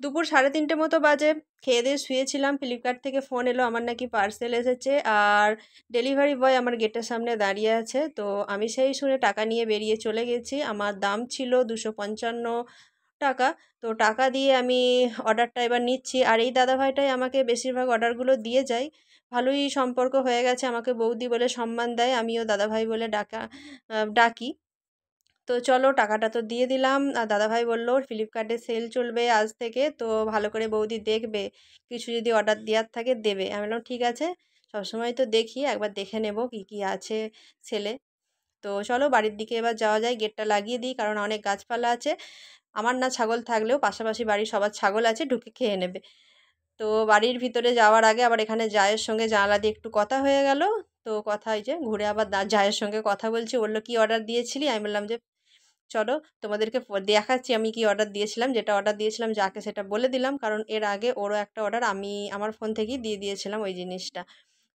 দুপুর 3:30 মতো বাজে। খেয়ে দিয়ে শুয়েছিলাম, ফ্লিপকার্ট থেকে ফোন এলো আমার নাকি পার্সেল এসেছে, আর ডেলিভারি বয় আমার গেটের সামনে দাঁড়িয়ে আছে। তো আমি সেই শুনে টাকা নিয়ে বেরিয়ে চলে গেছি। আমার দাম ছিল 255 টাকা। তো টাকা দিয়ে আমি অর্ডারটা এবার নিচ্ছি, আর এই দাদাভাইটাই আমাকে বেশিরভাগ অর্ডারগুলো দিয়ে যায়। ভালোই সম্পর্ক হয়ে গেছে, আমাকে বৌদি বলে সম্মান দেয়, আমিও দাদাভাই বলে ডাকি। তো চলো টাকাটা তো দিয়ে দিলাম, আর দাদাভাই বললো ফ্লিপকার্টে সেল চলবে আজ থেকে, তো ভালো করে বৌদি দেখবে, কিছু যদি অর্ডার দেওয়ার থাকে দেবে। আমি বললাম ঠিক আছে, সবসময় তো দেখি, একবার দেখে নেব কি কি আছে সেলে। তো চলো বাড়ির দিকে এবার যাওয়া যায়, গেটটা লাগিয়ে দিই, কারণ অনেক গাছপালা আছে। আমার না ছাগল থাকলেও পাশাপাশি বাড়ির সবার ছাগল আছে, ঢুকে খেয়ে নেবে। তো বাড়ির ভিতরে যাওয়ার আগে আবার এখানে জায়ের সঙ্গে জানালা দিয়ে একটু কথা হয়ে গেল। তো কথা এই যে ঘুরে আবার জায়ের সঙ্গে কথা বলছি, বললো কি অর্ডার দিয়েছিলি। আমি বললাম যে চলো তোমাদেরকে দেখাচ্ছি আমি কি অর্ডার দিয়েছিলাম। যেটা অর্ডার দিয়েছিলাম যাকে সেটা বলে দিলাম, কারণ এর আগে ওরও একটা অর্ডার আমি আমার ফোন থেকেই দিয়ে দিয়েছিলাম ওই জিনিসটা।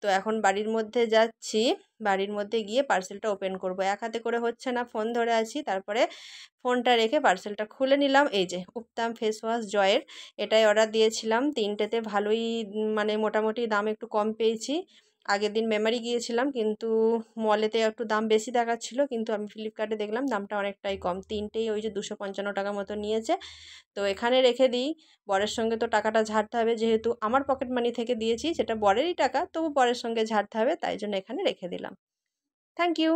তো এখন বাড়ির মধ্যে যাচ্ছি, বাড়ির মধ্যে গিয়ে পার্সেলটা ওপেন করব। এক হাতে করে হচ্ছে না, ফোন ধরে আছি, তারপরে ফোনটা রেখে পার্সেলটা খুলে নিলাম। এই যে উত্তম ফেস ওয়াশ জয়ের, এটাই অর্ডার দিয়েছিলাম। তিনটেতে ভালোই মানে মোটামুটি দাম একটু কম পেয়েছি। আগের দিন মেমারি গিয়েছিলাম, কিন্তু মলেতে একটু দাম বেশি দেখাচ্ছিল, কিন্তু আমি ফ্লিপকার্টে দেখলাম দামটা অনেকটাই কম, তিনটেই ওই যে 255 টাকা মতো নিয়েছে। তো এখানে রেখে দিই, বরের সঙ্গে তো টাকাটা ঝাড়তে হবে, যেহেতু আমার পকেট মানি থেকে দিয়েছি, সেটা বরেরই টাকা, তবু বরের সঙ্গে ঝাড়তে হবে, তাই জন্য এখানে রেখে দিলাম। Thank you.